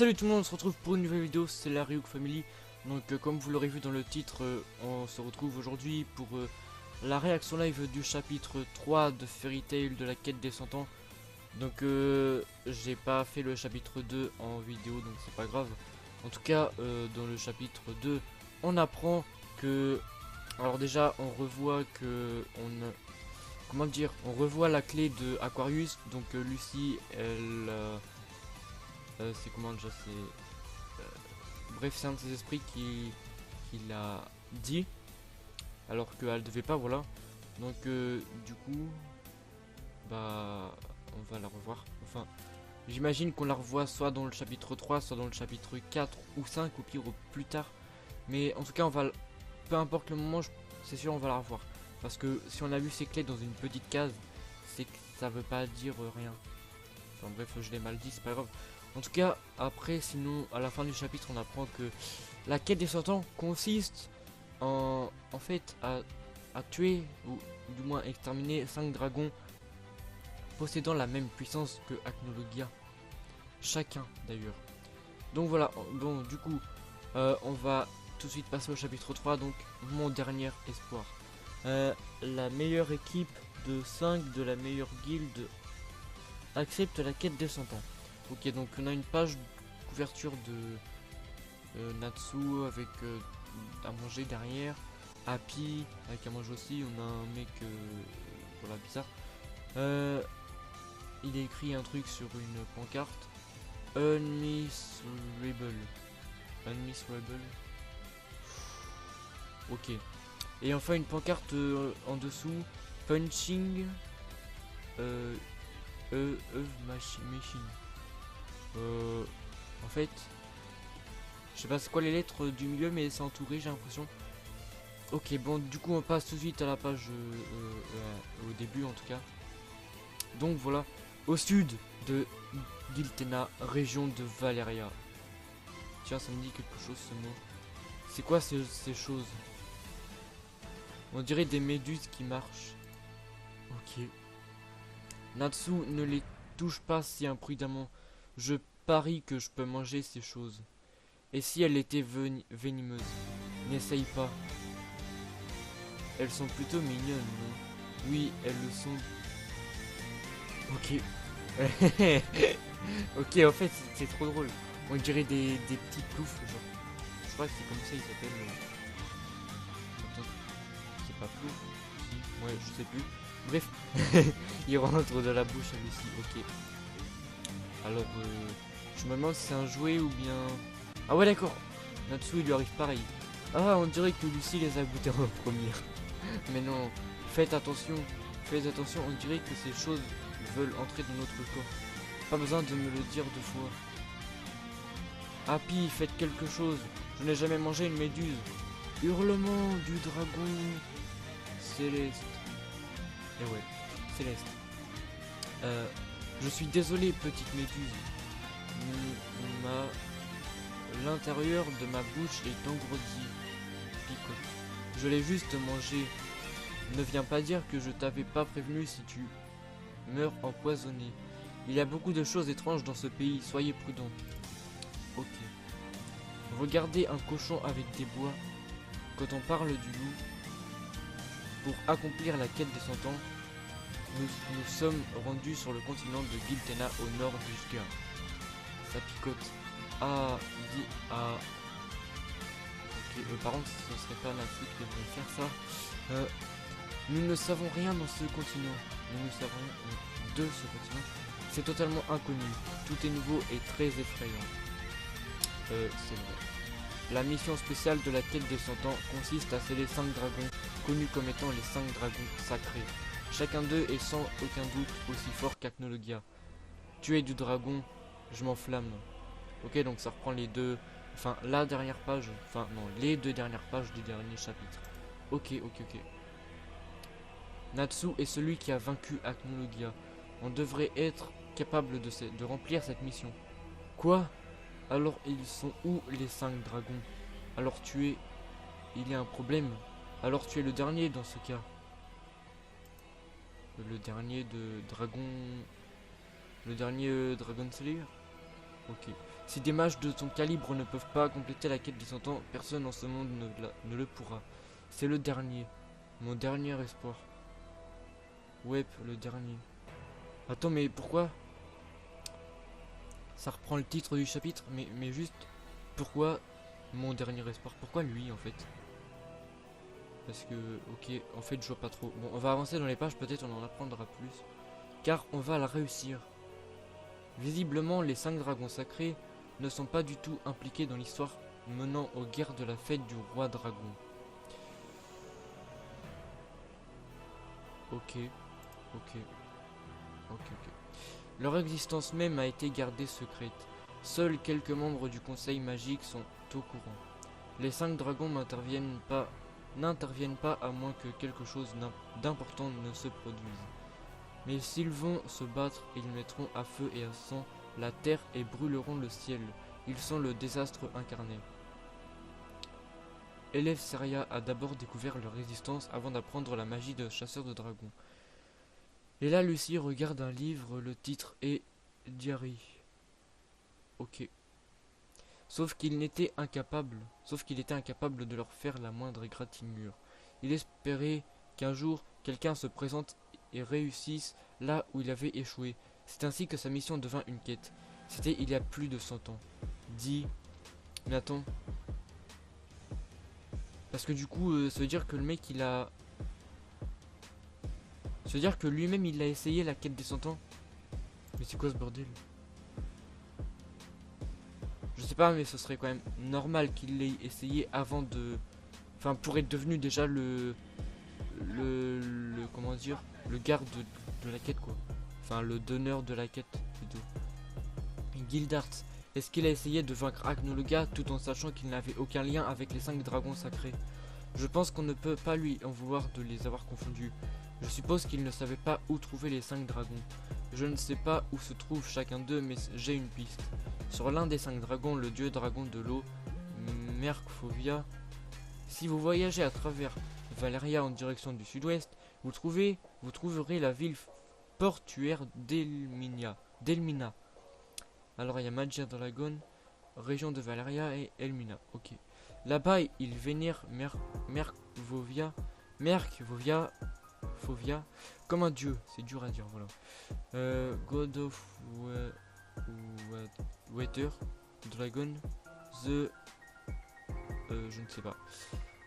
Salut tout le monde, on se retrouve pour une nouvelle vidéo, c'est la Ryuk Family. Donc comme vous l'aurez vu dans le titre, on se retrouve aujourd'hui pour la réaction live du chapitre 3 de Fairy Tail de la quête des 100 ans. Donc j'ai pas fait le chapitre 2 en vidéo, donc c'est pas grave. En tout cas, dans le chapitre 2, on apprend que... Alors déjà, on revoit que... Comment dire, on revoit la clé de Aquarius. Donc Lucy, elle... c'est comment déjà, bref, c'est un de ses esprits qui l'a dit alors qu'elle devait pas, voilà. Donc du coup, bah on va la revoir. Enfin, j'imagine qu'on la revoit soit dans le chapitre 3, soit dans le chapitre 4 ou 5 au pire ou plus tard. Mais en tout cas, on va, peu importe le moment, c'est sûr on va la revoir. Parce que si on a vu ces clés dans une petite case, c'est que ça veut pas dire rien. Enfin bref, je l'ai mal dit, c'est pas grave. En tout cas, après, sinon, à la fin du chapitre, on apprend que la quête des 100 ans consiste en fait à tuer, ou du moins exterminer 5 dragons possédant la même puissance que Acnologia. Chacun d'ailleurs. Donc voilà, donc du coup, on va tout de suite passer au chapitre 3, donc mon dernier espoir. La meilleure équipe de 5 de la meilleure guilde accepte la quête des 100 ans. Ok, donc on a une page couverture de Natsu avec à manger derrière. Happy avec à manger aussi. On a un mec voilà, bizarre. Il a écrit un truc sur une pancarte. Unmissable. Unmissable. Ok. Et enfin une pancarte en dessous. Punching machine. En fait, je sais pas c'est quoi les lettres du milieu, mais c'est entouré, j'ai l'impression. Ok, bon, du coup, on passe tout de suite à la page au début, en tout cas. Donc voilà, au sud de Giltena, région de Valeria. Tiens, ça me dit quelque chose ce mot. C'est quoi ces choses? On dirait des méduses qui marchent. Ok. Natsu ne les touche pas si imprudemment. Je parie que je peux manger ces choses. Et si elles étaient venimeuses? N'essaye pas. Elles sont plutôt mignonnes, non? Oui, elles le sont. Ok. Ok, en fait, c'est trop drôle. On dirait des petits ploufs, genre. Je crois que c'est comme ça ils s'appellent. Attends, c'est pas plouf? Si, ouais, je sais plus. Bref, il rentre de la bouche à Lucie, ok. Alors, je me demande si c'est un jouet ou bien... Ah ouais, d'accord. Natsu, il lui arrive pareil. Ah, on dirait que Lucie les a goûtés en premier. Mais non, faites attention, on dirait que ces choses veulent entrer dans notre corps. Pas besoin de me le dire 2 fois. Happy, faites quelque chose, je n'ai jamais mangé une méduse. Hurlement du dragon céleste. Et ouais, céleste. Je suis désolé, petite méduse. L'intérieur de ma bouche est engourdi. Picote. Je l'ai juste mangé. Ne viens pas dire que je t'avais pas prévenu si tu meurs empoisonné. Il y a beaucoup de choses étranges dans ce pays, soyez prudents. Ok. Regardez un cochon avec des bois. Quand on parle du loup, pour accomplir la quête des 100 ans, nous sommes rendus sur le continent de Giltena au nord du Scar. Ça picote. Ah, dit ah. Ok, par contre, ce serait pas Natsu qui devrait faire ça. Nous ne savons rien dans ce continent. Nous ne savons de ce continent. C'est totalement inconnu. Tout est nouveau et très effrayant. C'est vrai. La mission spéciale de la quête des 100 ans consiste à sceller 5 dragons, connus comme étant les 5 dragons sacrés. Chacun d'eux est sans aucun doute aussi fort qu'Acnologia. Tuer du dragon, je m'enflamme. Ok, donc ça reprend les deux... Enfin, la dernière page... Enfin, non, les 2 dernières pages du dernier chapitre. Ok. Natsu est celui qui a vaincu Acnologia. On devrait être capable de remplir cette mission. Quoi? Alors ils sont où les 5 dragons? Alors tu es... Il y a un problème. Alors tu es le dernier dans ce cas. Le dernier de Dragon... Le dernier Dragon Slayer? Ok. Si des mages de ton calibre ne peuvent pas compléter la quête des 100 ans, personne en ce monde ne le pourra. C'est le dernier. Mon dernier espoir. Ouais, le dernier. Attends, mais pourquoi? Ça reprend le titre du chapitre, mais juste, pourquoi mon dernier espoir? Pourquoi lui, en fait? Parce que, ok, en fait, je vois pas trop. Bon, on va avancer dans les pages, peut-être on en apprendra plus. Car on va la réussir. Visiblement, les 5 dragons sacrés ne sont pas du tout impliqués dans l'histoire menant aux guerres de la fête du roi dragon. Ok. Leur existence même a été gardée secrète. Seuls quelques membres du conseil magique sont au courant. Les 5 dragons n'interviennent pas à moins que quelque chose d'important ne se produise. Mais s'ils vont se battre, ils mettront à feu et à sang la terre et brûleront le ciel. Ils sont le désastre incarné. Elef Seria a d'abord découvert leur résistance avant d'apprendre la magie de chasseur de dragons. Et là, Lucie regarde un livre, le titre est Diary. Ok. Sauf qu'il était incapable de leur faire la moindre égratignure. Il espérait qu'un jour, quelqu'un se présente et réussisse là où il avait échoué. C'est ainsi que sa mission devint une quête. C'était il y a plus de 100 ans. Mais attends. Parce que du coup, ça veut dire que le mec, il a... Ça veut dire que lui-même, il a essayé la quête des 100 ans. Mais c'est quoi ce bordel? Je sais pas, mais ce serait quand même normal qu'il l'ait essayé avant de... Enfin, pour être devenu déjà comment dire, le garde de la quête, quoi. Enfin, le donneur de la quête, plutôt. Gildart, est-ce qu'il a essayé de vaincre Agnologa tout en sachant qu'il n'avait aucun lien avec les 5 dragons sacrés? Je pense qu'on ne peut pas lui en vouloir de les avoir confondus. Je suppose qu'il ne savait pas où trouver les 5 dragons. Je ne sais pas où se trouve chacun d'eux, mais j'ai une piste. Sur l'un des 5 dragons, le dieu dragon de l'eau, Merkfovia. Si vous voyagez à travers Valeria en direction du sud-ouest, vous trouverez la ville portuaire d'Elmina. Alors il y a Magia Dragon, région de Valeria et Elmina. Ok. Là-bas, il vénère Merkfovia comme un dieu. C'est dur à dire, voilà. God of Water, Dragon, je ne sais pas.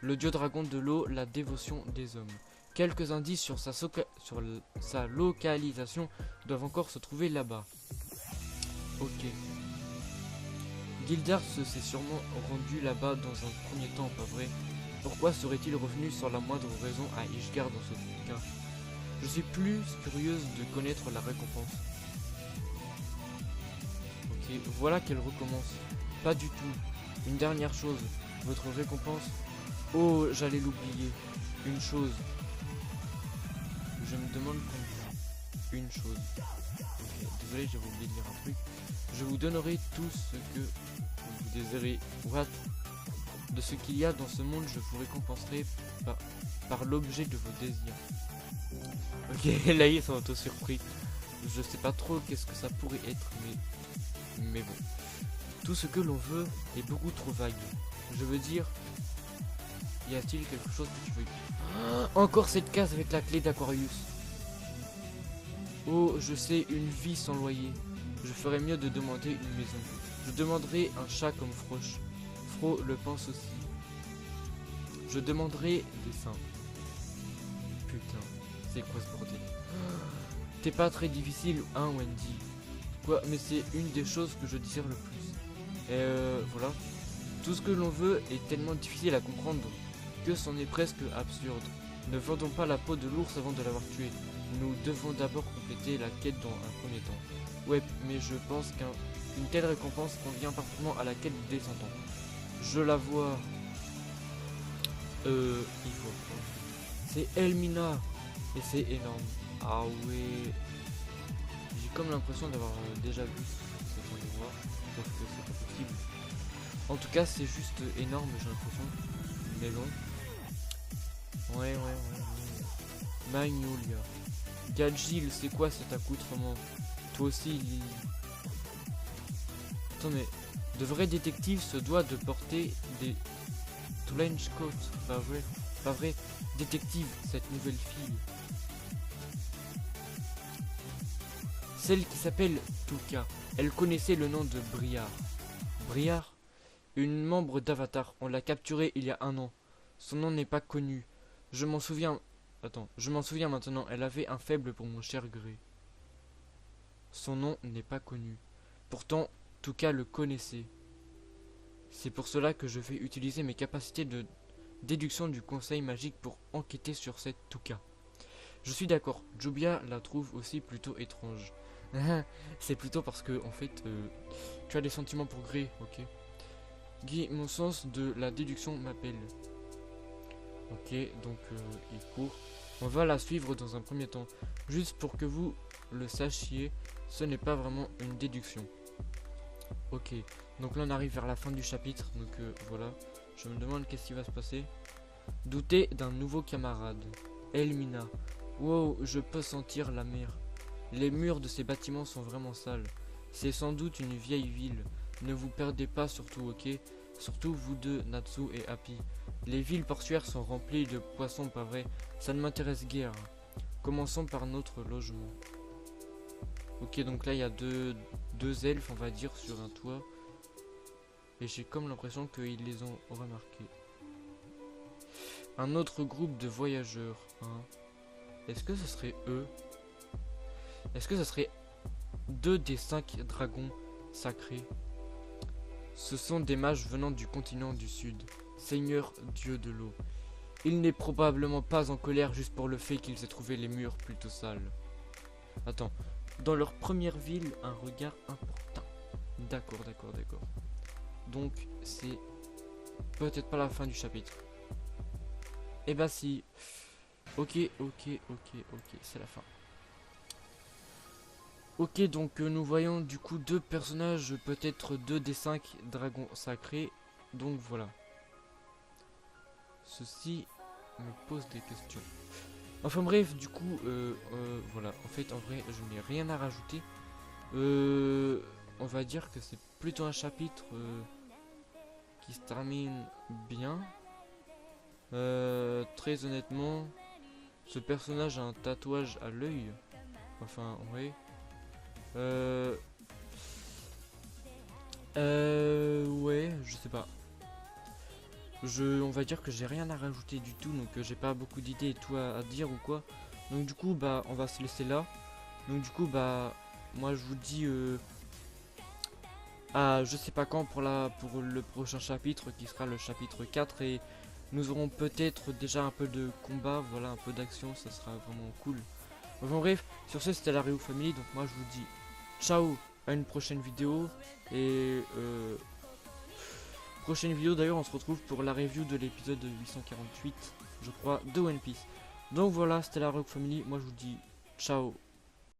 Le dieu dragon de l'eau, la dévotion des hommes. Quelques indices sur sa localisation doivent encore se trouver là-bas. Ok. Gildart s'est sûrement rendu là-bas dans un premier temps, pas vrai? Pourquoi serait-il revenu sans la moindre raison à Ishgard dans ce cas? Je suis plus curieuse de connaître la récompense. Ok, voilà qu'elle recommence. Pas du tout. Une dernière chose. Votre récompense. Oh, j'allais l'oublier. Une chose. Je me demande combien. Une chose. Ok, désolé, j'avais oublié de dire un truc. Je vous donnerai tout ce que vous désirez. What? De ce qu'il y a dans ce monde, je vous récompenserai par l'objet de vos désirs. Ok, là ils sont auto-surpris. Je sais pas trop qu'est-ce que ça pourrait être, mais bon. Tout ce que l'on veut est beaucoup trop vague. Je veux dire, y a-t-il quelque chose que tu veux dire? Encore cette case avec la clé d'Aquarius. Oh, je sais, une vie sans loyer. Je ferais mieux de demander une maison. Je demanderai un chat comme Froche. Fro le pense aussi. Je demanderai des seins. Putain, c'est quoi ce bordel? T'es pas très difficile, hein, Wendy? Quoi? Mais c'est une des choses que je désire le plus. Et voilà. Tout ce que l'on veut est tellement difficile à comprendre que c'en est presque absurde. Ne vendons pas la peau de l'ours avant de l'avoir tué. Nous devons d'abord compléter la quête dans un premier temps. Ouais, mais je pense qu'une telle récompense convient parfaitement à la quête des 100 ans. Je la vois. Il faut. C'est Elmina. Et c'est énorme. Ah ouais. J'ai comme l'impression d'avoir déjà vu cet endroit. Sauf que c'est pas possible. En tout cas, c'est juste énorme, j'ai l'impression. Mais bon. Ouais. Magnolia. Gadgil, c'est quoi cet accoutrement? Toi aussi, Attends, mais De vrais détectives se doivent de porter des trench coats. Pas vrai. Détective, cette nouvelle fille. Celle qui s'appelle Tuka. Elle connaissait le nom de Briar. Briar, une membre d'Avatar. On l'a capturée il y a 1 an. Son nom n'est pas connu. Je m'en souviens maintenant. Elle avait un faible pour mon cher Grey. Son nom n'est pas connu. Pourtant, Tuka le connaissait. C'est pour cela que je vais utiliser mes capacités de déduction du conseil magique pour enquêter sur cette Tuka. Je suis d'accord, Jubia la trouve aussi plutôt étrange. C'est plutôt parce que, en fait, tu as des sentiments pour Grey, ok. Guy, mon sens de la déduction m'appelle. Ok, donc il court. On va la suivre dans un premier temps. Juste pour que vous le sachiez, ce n'est pas vraiment une déduction. Ok, donc là on arrive vers la fin du chapitre. Donc voilà, je me demande qu'est-ce qui va se passer. Douter d'un nouveau camarade. Elmina. Wow, je peux sentir la mer. Les murs de ces bâtiments sont vraiment sales. C'est sans doute une vieille ville. Ne vous perdez pas surtout, ok? Surtout vous deux, Natsu et Happy. Les villes portuaires sont remplies de poissons, pas vrai? Ça ne m'intéresse guère. Commençons par notre logement. Ok, donc là il y a deux elfes, on va dire, sur un toit. Et j'ai comme l'impression qu'ils les ont remarqués. Un autre groupe de voyageurs. Hein. Est-ce que ce serait eux? Est-ce que ce serait 2 des 5 dragons sacrés? Ce sont des mages venant du continent du sud. Seigneur dieu de l'eau. Il n'est probablement pas en colère juste pour le fait qu'ils aient trouvé les murs plutôt sales. Attends. Dans leur première ville, un regard important. D'accord. Donc, c'est peut-être pas la fin du chapitre. Eh bah si. Ok, c'est la fin. Ok, donc nous voyons du coup 2 personnages, peut-être 2 des 5 dragons sacrés. Donc voilà. Ceci me pose des questions. Enfin bref, du coup, voilà. En fait, en vrai, je n'ai rien à rajouter. On va dire que c'est plutôt un chapitre qui se termine bien. Très honnêtement, ce personnage a un tatouage à l'œil. Enfin, ouais. Ouais, je sais pas. On va dire que j'ai rien à rajouter du tout, donc j'ai pas beaucoup d'idées et tout à dire ou quoi. Donc du coup, bah, on va se laisser là. Donc du coup, bah, moi je vous dis je sais pas quand pour le prochain chapitre qui sera le chapitre 4 et nous aurons peut-être déjà un peu de combat, voilà, un peu d'action, ça sera vraiment cool. Enfin bref, sur ce c'était la Ryu Family, donc moi je vous dis ciao à une prochaine vidéo et prochaine vidéo d'ailleurs on se retrouve pour la review de l'épisode 848 je crois de One Piece. Donc voilà, c'était la Ryu Family, moi je vous dis ciao.